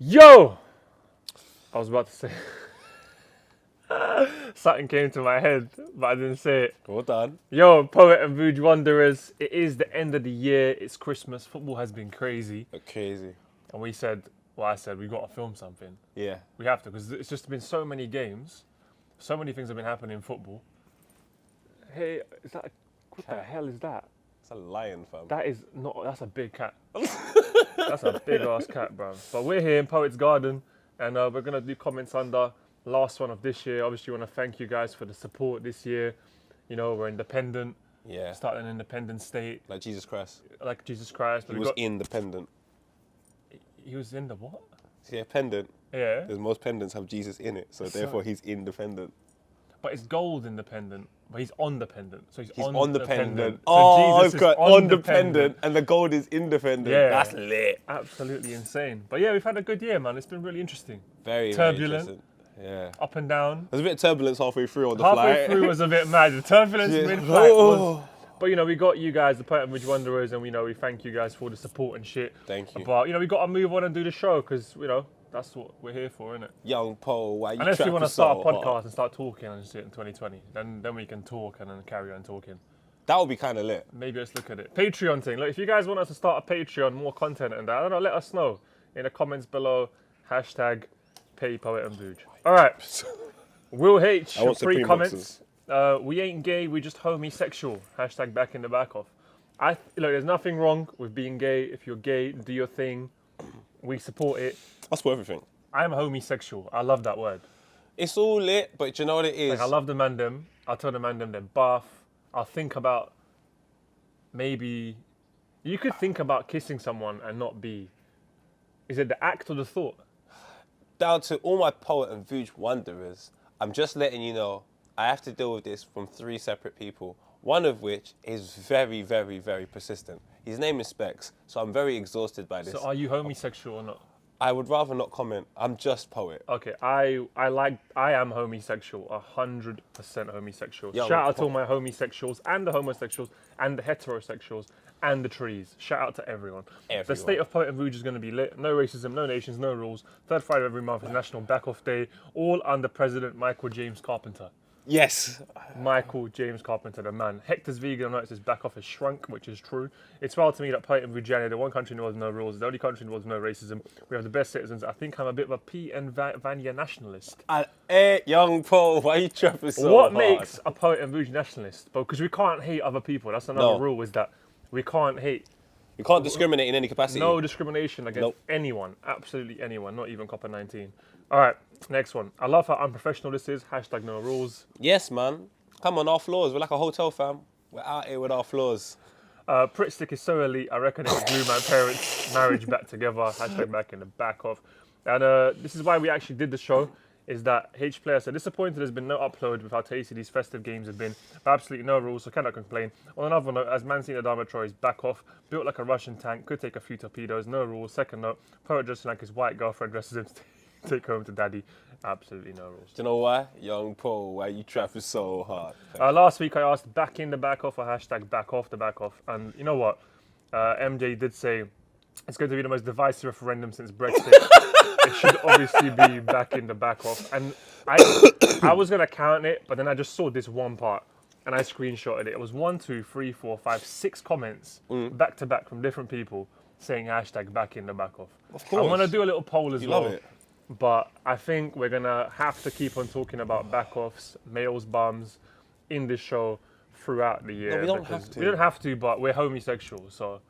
Yo! I was about to say something came to my head, but I didn't say it. Well done. Yo, Poet and VAR Wanderers, it is the end of the year. It's Christmas. Football has been crazy. Crazy. And we said, well, I said, we got to film something. Yeah. We have to, because it's just been so many games. So many things have been happening in football. Hey, is that what the hell is that? It's a lion, fam. That is not, that's a big cat. That's a big ass cat, bro. But we're here in Poet's Garden, and we're going to do comments under last one of this year. Obviously, we want to thank you guys for the support this year. You know, we're independent. Yeah. Starting an independent state. Like Jesus Christ. Like Jesus Christ. But He was independent. He was in the what? See, a pendant. Yeah. Because most pendants have Jesus in it, so therefore he's independent. But it's gold independent. But he's on dependent. So he's on the pendant. So Oh, Jesus I've got is on dependent, and the gold is independent. Yeah. That's lit. Absolutely insane. But yeah, we've had a good year, man. It's been really interesting. Very turbulent. Very yeah. Up and down. There's a bit of turbulence halfway through on the flight. Halfway through was a bit mad. The turbulence mid-flight was... But, you know, we got you guys, the Poet and VAR Wanderers, and we thank you guys for the support and shit. Thank you. But, you know, we got to move on and do the show because, you know, that's what we're here for, innit? Young Paul, why you Unless we want to so start a podcast hard? and start talking and shit in 2020. Then we can talk and then carry on talking. That would be kind of lit. Maybe let's look at it. Patreon thing. Look, if you guys want us to start a Patreon, more content and that, I don't know, let us know in the comments below. Hashtag #PayPoet and VAR. All right. Will H, 3 comments. We ain't gay, we just homosexual. Hashtag back in the back off. Look, there's nothing wrong with being gay. If you're gay, do your thing. We support it. That's for everything. I'm homosexual. I love that word. It's all lit, but you know what it is? Like, I love the mandem. I'll tell the mandem they're buff. I'll think about maybe... You could think about kissing someone and not be... Is it the act or the thought? Down to all my Poet and VAR Wanderers, I'm just letting you know I have to deal with this from 3 separate people, one of which is very, very, very persistent. His name is Specs, so I'm very exhausted by this. So are you homosexual or not? I would rather not comment. I'm just Poet. Okay, I am homosexual, 100% homosexual. Yo, Shout out to all my homosexuals and the homosexuals and the heterosexuals and the trees. Shout out to everyone. The state of Poet and VAR is going to be lit. No racism, no nations, no rules. Third Friday of every month is National Back Off Day, all under President Michael James Carpenter. Yes. Michael James Carpenter, the man. Hector's vegan. I noticed his back off has shrunk, which is true. It's wild to me that Poet and VAR, the one country in the world with no rules, the only country in the world with no racism. We have the best citizens. I think I'm a bit of a P and Vanya nationalist. Young Paul, why are you trapping so What hard? makes a Poet and VAR nationalist? Because we can't hate other people. That's another rule, is that we can't hate. You can't discriminate in any capacity. No discrimination against anyone. Absolutely anyone. Not even Copper 19. All right, next one. I love how unprofessional this is. Hashtag no rules. Yes, man. Come on, our floors. We're like a hotel, fam. We're out here with our floors. Pritt stick is so elite. I reckon it blew my parents' marriage back together. Hashtag back in the back off. And this is why we actually did the show. Is that H player said disappointed there's been no upload with how tasty these festive games have been. But absolutely no rules, so cannot complain. On another note, as Man City Adama Traore is back off, built like a Russian tank, could take a few torpedoes, no rules. Second note, Poet dressing like his white girlfriend dresses him to take home to daddy. Absolutely no rules. Do you know why? Young Paul, why you trapping so hard? Last week I asked back in the back off or hashtag back off the back off. And you know what? MJ did say it's going to be the most divisive referendum since Brexit. It should obviously be back in the back off. And I was going to count it, but then I just saw this one part and I screenshotted it. It was 1, 2, 3, 4, 5, 6 comments back to back from different people saying hashtag back in the back off. Of course. I'm going to do a little poll as well. Love it. But I think we're going to have to keep on talking about back offs, males, bums in this show throughout the year. No, we don't have to. We don't have to, but we're homosexual, so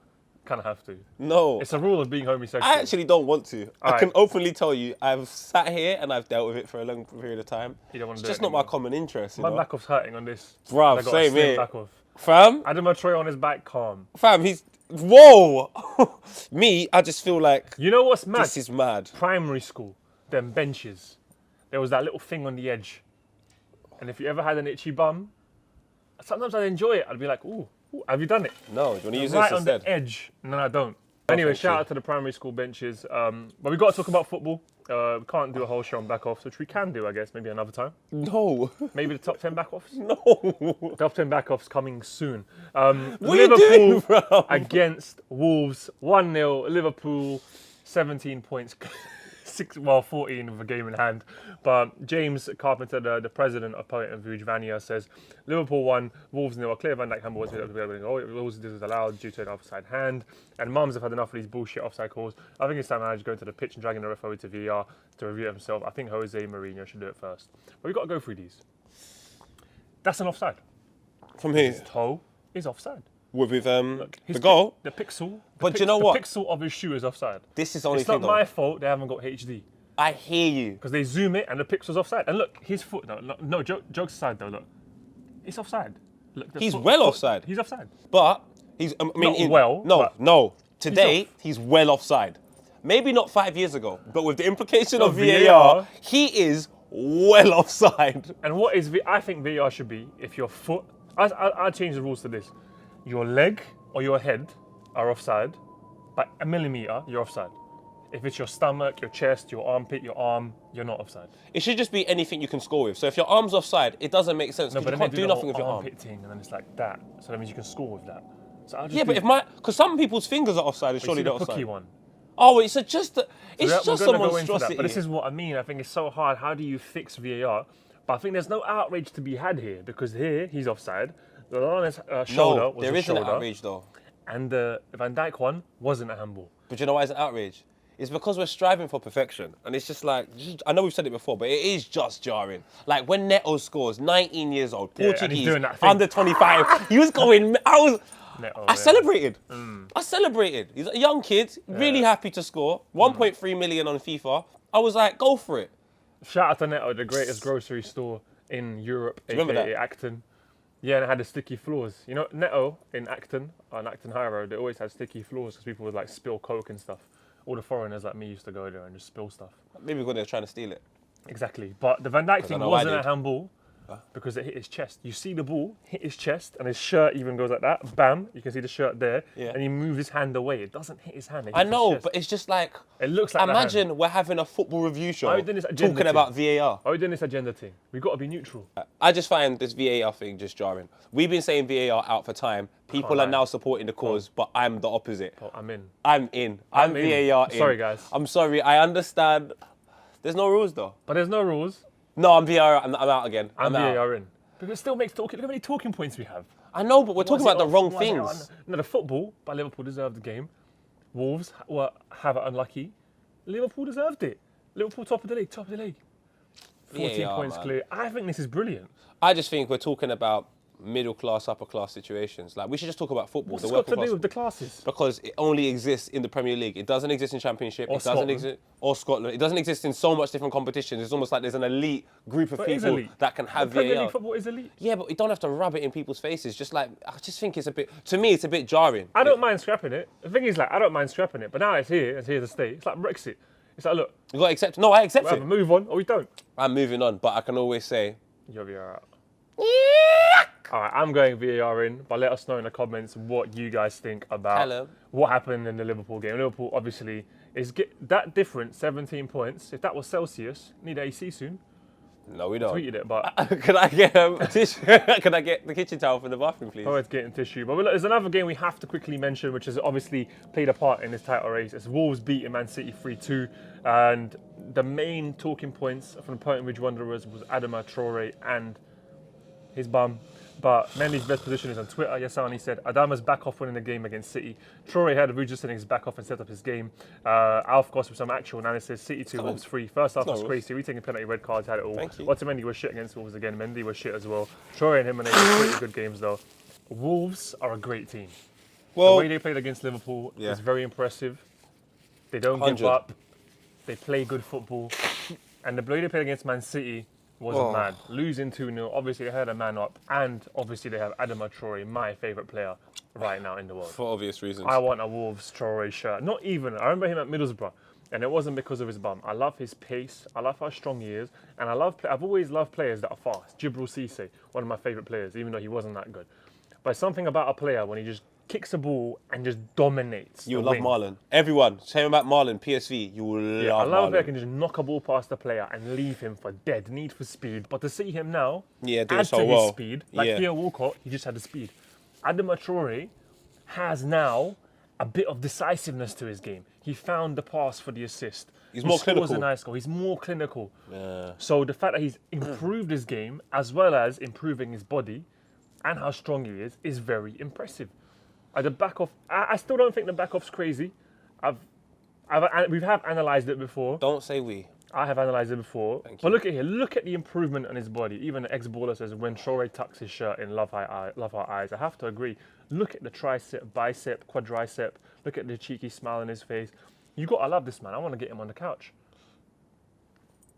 kind of have to. No. It's a rule of being homosexual. I actually don't want to. I can openly tell you, I've sat here and I've dealt with it for a long period of time. You don't want to it's do just it not my anymore. common interest. My back off's hurting on this. Bruv, I got a same slim here. back off. Fam? Adama Traore on his back, calm. Fam, he's... Whoa! Me, I just feel like... You know what's mad? This is mad. Primary school, them benches. There was that little thing on the edge. And if you ever had an itchy bum, sometimes I'd enjoy it. I'd be like, ooh, have you done it? No, do you want to use Right this on instead? the edge. No, I don't. Anyway, thank shout you. out to the primary school benches. But we've got to talk about football. We can't do a whole show on back offs, which we can do, I guess, maybe another time. No. Maybe the top 10 back offs. No. Top 10 back offs coming soon. What are you Liverpool doing, bro? against Wolves, 1-0. Liverpool, 17 points. 14 with a game in hand. But James Carpenter, the president of Poet and VAR Wanderers, says Liverpool won, Wolves nil. A clear Van Dijk handball was this is allowed due to an offside hand. And mums have had enough of these bullshit offside calls. I think it's time manager going to the pitch and dragging the referee to VAR to review it himself. I think Jose Mourinho should do it first. But we've got to go through these. That's an offside. From here, His toe is offside. with Look, the goal. The pixel. But you know what? The pixel of his shoe is offside. This is the only It's not thing, though. my fault they haven't got HD. I hear you. Because they zoom it and the pixel's offside. And look, his foot, jokes aside though, look. It's offside. Look, the He's foot- well foot- offside. He's offside. But he's, no. Today, he's well offside. Maybe not 5 years ago, but with the implication of VAR, he is well offside. And what is, I think VAR should be, if your foot, I change the rules to this. Your leg or your head are offside. By a millimetre, you're offside. If it's your stomach, your chest, your armpit, your arm, you're not offside. It should just be anything you can score with. So if your arm's offside, it doesn't make sense because you can't do nothing with your arm. armpit thing, and then it's like that. So that means you can score with that. So I'll just Yeah, but because some people's fingers are offside, it's surely the not cookie offside. one. Oh, it's just a We're monstrosity. gonna go into that, but this is what I mean. I think it's so hard. How do you fix VAR? But I think there's no outrage to be had here because here he's offside. The one on his shoulder No, was there a isn't shoulder, outrage though. and the Van Dijk one wasn't a handball. But you know why it's an outrage? It's because we're striving for perfection. And it's just like, I know we've said it before, but it is just jarring. Like when Neto scores, 19 years old, Yeah, and he's Portuguese, doing that thing. under 25, he was going, Neto, I yeah. celebrated. I celebrated. He's a young kid, really happy to score. 1.3 million on FIFA. I was like, go for it. Shout out to Neto, the greatest grocery store in Europe, remember aka that? Acton. Yeah, and it had the sticky floors. You know, Neto in Acton, on Acton High Road, they always had sticky floors because people would like spill Coke and stuff. All the foreigners like me used to go there and just spill stuff. Maybe because they're trying to steal it. Exactly. But the Van Dijk thing know I wasn't a did. handball because it hit his chest. You see the ball hit his chest and his shirt even goes like that. Bam. You can see the shirt there. Yeah. And he moves his hand away. It doesn't hit his hand. It I hits his know, chest. but it's just like, It looks like the hand. imagine we're having a football review show Are we doing this agenda talking about thing? VAR. Are we doing this agenda thing? We've got to be neutral. I just find this VAR thing just jarring. We've been saying VAR out for time. People are lie. now supporting the cause, but I'm the opposite. Oh, I'm in. I'm in. I'm in. VAR in. Sorry, guys. I'm sorry. I understand. There's no rules though. But there's no rules. No, I'm VAR. I'm out again. I'm out. VAR in. Because it still makes talking. Look how many talking points we have. I know, but we're talking Was it about the off? wrong Was it on? things. No, the football, but Liverpool deserved the game. Wolves have it unlucky. Liverpool deserved it. Liverpool top of the league. 14 VAR, points man. clear. I think this is brilliant. I just think we're talking about middle class, upper class situations. Like we should just talk about football. What's the this got working to class. do with the classes? Because it only exists in the Premier League. It doesn't exist in Championship. Or It doesn't Scotland. exist or Scotland. It doesn't exist in so much different competitions. It's almost like there's an elite group of But it is people elite. that can have Premier VAR. League football is elite. Yeah, but you don't have to rub it in people's faces. Just like I just think it's a bit. To me, it's a bit jarring. I don't mind scrapping it. The thing is, like, I don't mind scrapping it, but now it's here to stay. It's like Brexit. It's like, look, You got to accept. No, I accept we it. either move on or we don't. I'm moving on, but I can always say. You'll be alright. All right, I'm going VAR in, but let us know in the comments what you guys think about Hello. what happened in the Liverpool game. Liverpool obviously is that different, 17 points. If that was Celsius, need AC soon. No, we don't. Tweeted it, but Can I get tissue? Can I get the kitchen towel from the bathroom, please? always getting tissue. But look, there's another game we have to quickly mention, which has obviously played a part in this title race. It's Wolves beating Man City 3-2, and the main talking points from the PoVuj Wanderers was Adama Traore and his bum. But Mendy's best position is on Twitter. Yassani said, Adama's back off winning the game against City. Traore had Ruud setting his back off and set up his game. Alf Goss with some actual analysis. City 2, Wolves 3. First half was rules. crazy. We taking penalty, red cards, had it all. Thank you. Otamendi was shit against Wolves again. Mendy was shit as well. Traore and him and they were pretty good games though. Wolves are a great team. The Well, way they played against Liverpool Yeah. is very impressive. They don't give 100. up. They play good football. And the way they played against Man City wasn't mad. Losing 2-0, obviously they had a man up. And obviously they have Adama Traore, my favourite player right now in the world. for obvious reasons. I want a Wolves Traore shirt. Not even. I remember him at Middlesbrough. And it wasn't because of his bum. I love his pace. I love how strong he is. And I've always loved players that are fast. Djibril Cissé, one of my favourite players, even though he wasn't that good. But something about a player when he just kicks a ball and just dominates. You the will love wing. Marlon. Everyone, say about Marlon, PSV, you will Yeah, I love love a player Marlon. can just knock a ball past the player and leave him for dead. Need for speed. But to see him now Yeah, do add it so to well. his speed, like Yeah. Theo Walcott, he just had the speed. Adama Traore has now a bit of decisiveness to his game. He found the pass for the assist. He's more scores clinical. a nice goal. He's more clinical. Yeah. So the fact that he's improved his game as well as improving his body and how strong he is very impressive. At the back off, I still don't think the back off's crazy. We have analysed it before. Don't say we. I have analysed it before. Thank But you. look at here. Look at the improvement on his body. Even the ex-baller says when Traore tucks his shirt in, love our eyes. I have to agree. Look at the tricep, bicep, quadricep. Look at the cheeky smile on his face. You got to love this man. I want to get him on the couch.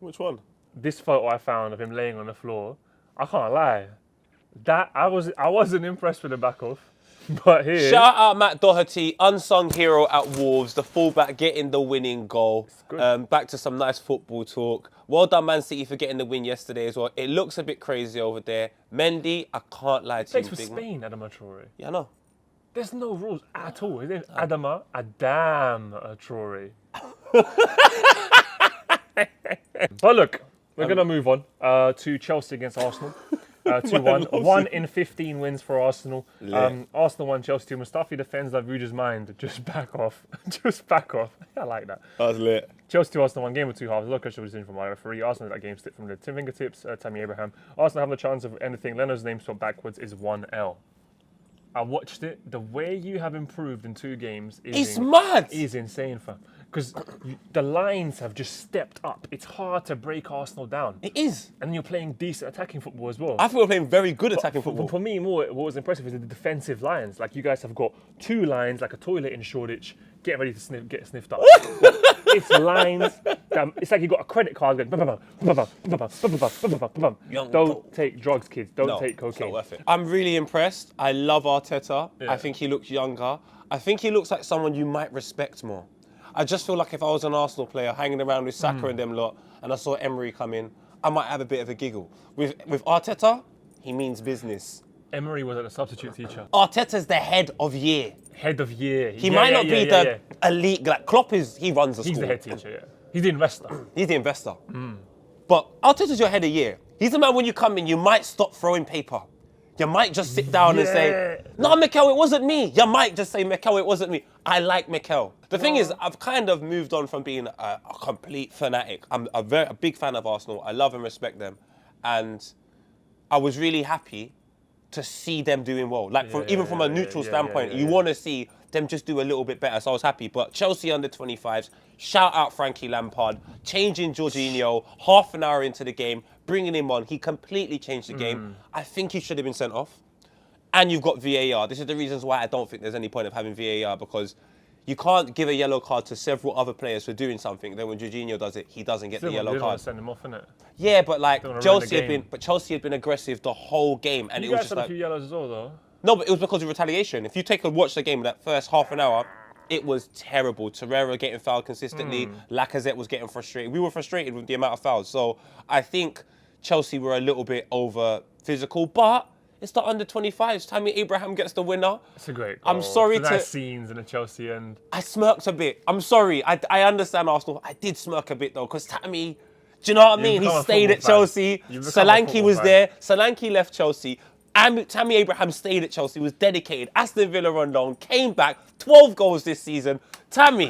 Which one? This photo I found of him laying on the floor, I can't lie. That I wasn't impressed with the back off. But here, Shout out Matt Doherty, unsung hero at Wolves, the fullback getting the winning goal. good. Back to some nice football talk. Well done, Man City, for getting the win yesterday as well. It looks a bit crazy over there. Mendy, I can't lie to plays you, for big man. Spain, Adama Traore. Yeah, I know. There's no rules at all. His name's Adama Traore. But look, we're going to move on to Chelsea against Arsenal. 2-1. 1 in 15 wins for Arsenal. Arsenal 1, Chelsea 2. Mustafi defends Vuj's mind. Just back off. Just back off. I like that. That was lit. Chelsea 2, Arsenal 1. Game of 2 halves. Look, I should have seen from my referee. Arsenal that game stick from the fingertips. Tammy Abraham. Arsenal have the chance of anything. Leno's name swapped backwards is 1L. I watched it. The way you have improved in 2 games It's mad. is insane, fam. Because the lines have just stepped up. It's hard to break Arsenal down. It is. And you're playing decent attacking football as well. I think we're playing very good attacking football. For me, what was impressive is the defensive lines. Like, you guys have got 2 lines, like a toilet in Shoreditch, getting ready to get sniffed up. It's lines. It's like you got a credit card going. Bum, bum, bum. Don't take drugs, kids. Don't take It's cocaine. not worth it. I'm really impressed. I love Arteta. Yeah. I think he looks younger. I think he looks like someone you might respect more. I just feel like if I was an Arsenal player hanging around with Saka and them lot, and I saw Emery come in, I might have a bit of a giggle. With Arteta, he means business. Emery was a substitute teacher. Arteta's the head of year. Head of year. He might not be the elite. Like Klopp he runs the school. He's the head teacher, yeah. He's the investor. He's the investor. But Arteta's your head of year. He's the man when you come in, you might stop throwing paper. You might just sit down and say, no, Mikel, it wasn't me. You might just say, Mikel, it wasn't me. I like Mikel. The thing is, I've kind of moved on from being a complete fanatic. I'm a big fan of Arsenal. I love and respect them. And I was really happy to see them doing well. Like, even from a neutral standpoint, you want to see them just do a little bit better. So I was happy. But Chelsea under 25s, shout out Frankie Lampard, changing Jorginho half an hour into the game, bringing him on. He completely changed the game. I think he should have been sent off. And you've got VAR. This is the reasons why I don't think there's any point of having VAR, because you can't give a yellow card to several other players for doing something. Then when Jorginho does it, he doesn't get the yellow Don't want card. to send him off, innit? Yeah, but like Don't wanna ruin Chelsea the game. Chelsea had been aggressive the whole game, and You it was guys just had a like few yellows as well, though. no, but it was because of retaliation. If you take a watch the game, that first half an hour, it was terrible. Torreira getting fouled consistently. Lacazette was getting frustrated. We were frustrated with the amount of fouls. So I think Chelsea were a little bit over physical, but it's the under 25s. Tammy Abraham gets the winner. It's a great goal. I'm sorry It's a nice to. scenes in the Chelsea end. I smirked a bit. I'm sorry. I understand Arsenal. I did smirk a bit though, because Tammy, do you know what I mean? He become a stayed at football fan. Chelsea. You've become a Solanke football was fan. there. Solanke left Chelsea. Tammy Abraham stayed at Chelsea, was dedicated. Aston Villa on loan, came back, 12 goals this season. Tammy.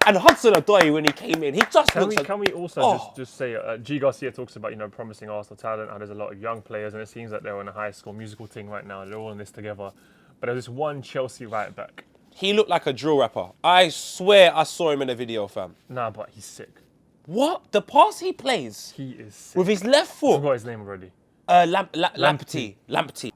And Hudson-Odoi, when he came in, he just looks like... Can we also just say, G. Garcia talks about, promising Arsenal talent, and there's a lot of young players, and it seems like they're on a high school musical thing right now. They're all in this together. But there's this one Chelsea right back. He looked like a drill rapper. I swear I saw him in a video, fam. Nah, but he's sick. What? The pass he plays He is sick. with his left I foot. forgot his name already. Lamptey.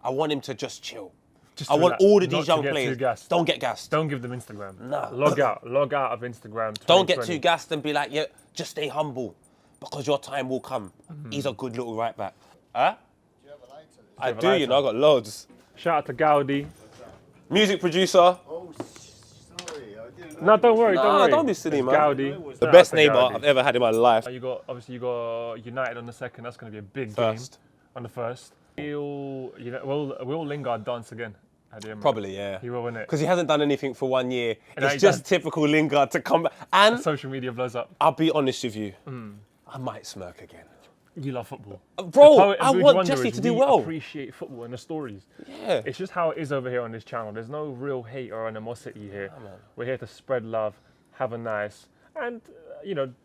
I want him to just chill. Just I want relax, all of not these to young get too players. gassed. Don't get gassed. Don't give them Instagram. Nah. Log out of Instagram. Don't get 2020. too gassed and be like, yeah, just stay humble, because your time will come. He's a good little right back. Huh? Do you have a lighter? I have a do, lighter? I got loads. Shout out to Gaudi. Music producer. Oh, sorry, I didn't know. No, don't worry, don't Nah, worry. don't be silly, It's man. Gaudi. The best neighbour I've ever had in my life. You got United on the second. That's going to be a big First. game on the first. Will Lingard dance again at the Emirates? Probably, yeah. He will win it. Because he hasn't done anything for 1 year. now It's he's just done. typical Lingard to come back. And Social media blows up. I'll be honest with you, I might smirk again. You love football. Bro, The poet I and VAR want Wanderers, Jesse to do we well. appreciate football and the stories. Yeah. It's just how it is over here on this channel. There's no real hate or animosity here. We're here to spread love, have a nice, and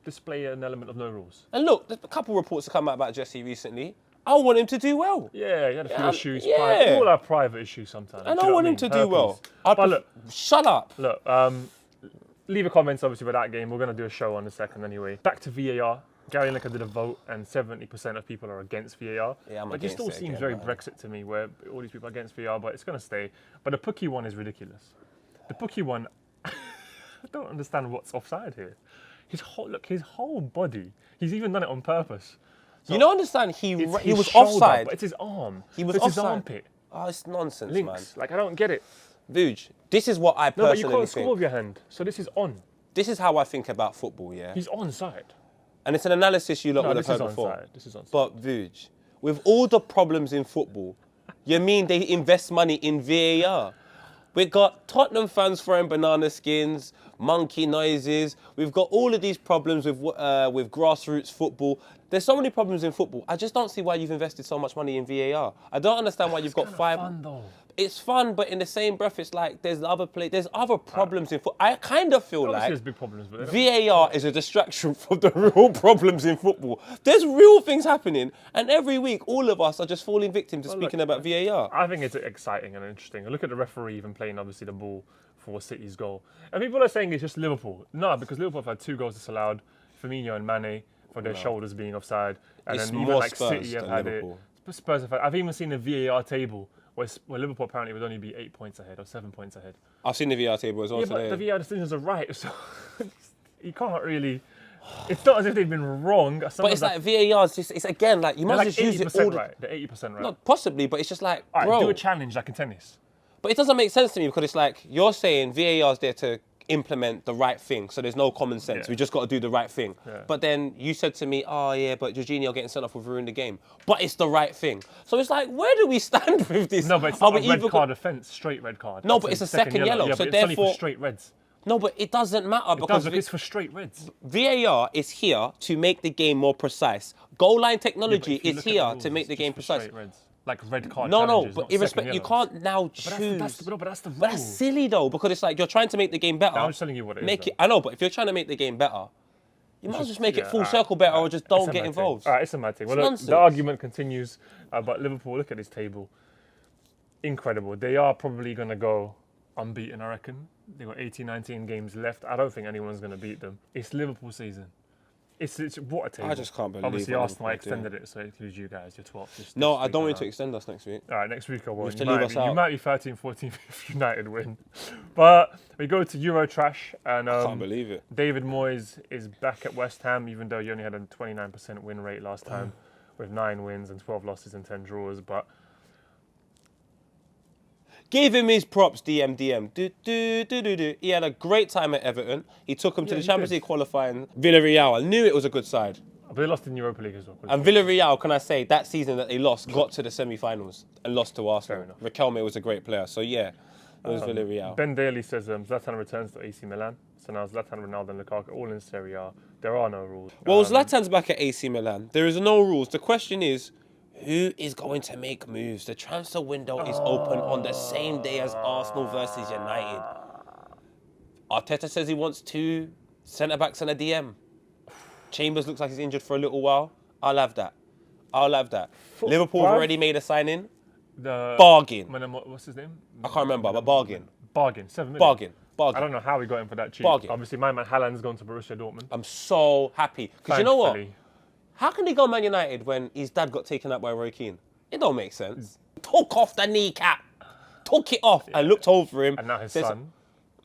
display an element of no rules. And look, there's a couple reports have come out about Jesse recently. I want him to do well. Yeah, he had a few issues. yeah. We all have private issues sometimes. And do I you know want what him to mean? do well. But look, Shut up. leave a comments obviously with that game. We're going to do a show on the second anyway. Back to VAR. Gary Lineker did a vote and 70% of people are against VAR. Yeah, I'm Like, it against still it seems again, very man. Brexit to me where all these people are against VAR, but it's going to stay. But the Pookie one is ridiculous. The Pookie one, I don't understand what's offside here. His whole body, he's even done it on purpose. So You don't understand, he it's was his shoulder, offside. But it's his arm. He was it's his offside. armpit. Oh, it's nonsense, Links. man. Like, I don't get it. Vuj, this is what I No, but you personally can't score think. with your hand. So this is on. This is how I think about football, yeah? He's onside. And it's an analysis you lot No, would have this is heard before. onside. This is onside. But Vuj, with all the problems in football, you mean they invest money in VAR? We got Tottenham fans throwing banana skins, monkey noises. We've got all of these problems with grassroots football. There's so many problems in football. I just don't see why you've invested so much money in VAR. I don't understand why you've got five. Fun though. It's fun, but in the same breath, it's like there's other problems in football. I kind of feel Obviously like there's big problems, but they don't- VAR is a distraction from the real problems in football. There's real things happening, and every week all of us are just falling victim to speaking about VAR. I think it's exciting and interesting. Look at the referee even playing, obviously, the ball for City's goal. And people are saying it's just Liverpool. No, because Liverpool have had 2 goals disallowed, Firmino and Mane, for their shoulders being offside. And It's then even more like Spurs City have than had Liverpool. it. Spurs have had, I've even seen a VAR table where Liverpool apparently would only be 8 points ahead or 7 points ahead. I've seen the VAR table as well Yeah, today. but the VAR decisions are right, so you can't really. It's not as if they've been wrong. But it's like VAR is just, it's again like you they're must like just use it 80% all the right. They're 80% right. Not possibly, but it's just like, All right, bro. do a challenge like in tennis. But it doesn't make sense to me because it's like you're saying VAR is there to implement the right thing, so there's no common sense. Yeah. We just got to do the right thing. Yeah. But then you said to me, oh yeah, but Jorginho getting sent off would ruin the game. But it's the right thing. So it's like, where do we stand with this? No, but it's Are not we a red either card offence, straight red card. No, but it's a second yellow, Yeah, so but it's only therefore- for straight reds. No, but it doesn't matter It because does, look, it's for straight reds. VAR is here to make the game more precise. Goal line technology If you is look at the here rules, to make it's the just game for precise. straight reds. Like red card No, challenges, but not irrespective, second you yellows. can't now But choose. that's the rule. That's silly though, because it's like you're trying to make the game better. I'm just telling you what it is, Make though. it. I know, but if you're trying to make the game better, you might as well just make it full circle better, or just It's a don't get mad involved. Thing. All right, it's a mad thing. Well, It's look, nonsense. the argument continues, but Liverpool, look at this table. Incredible. They are probably going to go unbeaten, I reckon. They've got 18, 19 games left. I don't think anyone's going to beat them. It's Liverpool season. It's what a table. I just can't believe Obviously, what Arsenal Liverpool extended it, so it includes you guys. You're 12th. No, I don't want you to extend us next week. All right, next week I won't. have to leave us You out. might be 13, 14 if United win. But we go to Eurotrash, and I can't believe it. David Moyes is back at West Ham, even though he only had a 29% win rate last time, with 9 wins and 12 losses and 10 draws. But Give him his props, DM. Do. He had a great time at Everton. He took him to the he Champions did. League qualifying. Villarreal, I knew it was a good side. they lost in Europa League as well. And Villarreal, can I say, that season that they lost, got to the semi-finals and lost to Arsenal. enough. Riquelme was a great player, so yeah, it was Villarreal. Ben Daly says Zlatan returns to AC Milan. So now Zlatan, Ronaldo, and Lukaku all in Serie A. There are no rules. Well, Zlatan's back at AC Milan. There is no rules. The question is, who is going to make moves? The transfer window is open on the same day as Arsenal versus United. Arteta says he wants 2 centre-backs and a DM. Chambers looks like he's injured for a little while. I'll have that. Liverpool have bruv. already made a signing. The Bargain. What's his name? I can't remember, but bargain. Bargain. 7 million. Bargain. I don't know how we got him for that cheap. Bargain. Obviously, my man Haaland's gone to Borussia Dortmund. I'm so happy. Because you know what? Thankfully. How can he go Man United when his dad got taken out by Roy Keane? It don't make sense. Took off the kneecap. Took it off and looked over him. And now his Says- son.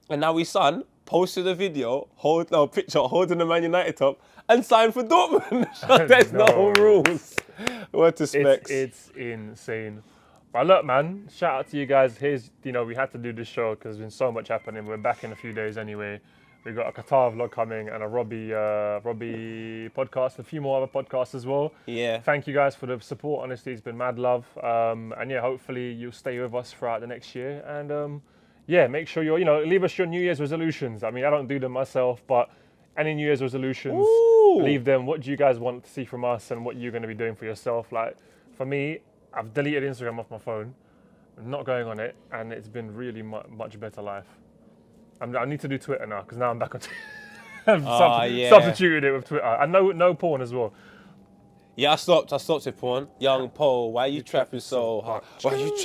And now his son posted a video, picture holding the Man United top and signed for Dortmund. So there's no No. rules. What to specs? It's insane. But look, man, shout out to you guys. Here's, we had to do this show because there's been so much happening. We're back in a few days anyway. We've got a Qatar vlog coming and a Robbie podcast, a few more other podcasts as well. Yeah. Thank you guys for the support. Honestly, it's been mad love. And yeah, hopefully you'll stay with us throughout the next year. And yeah, make sure leave us your New Year's resolutions. I mean, I don't do them myself, but Any New Year's resolutions, Ooh. leave them. What do you guys want to see from us and what you're going to be doing for yourself? Like, for me, I've deleted Instagram off my phone. I'm not going on it, and it's been really much better life. I need to do Twitter now, because now I'm back on Twitter. I've substituted it with Twitter. And no porn as well. Yeah, I stopped with porn. Young Paul, why you trapping so hard? Why you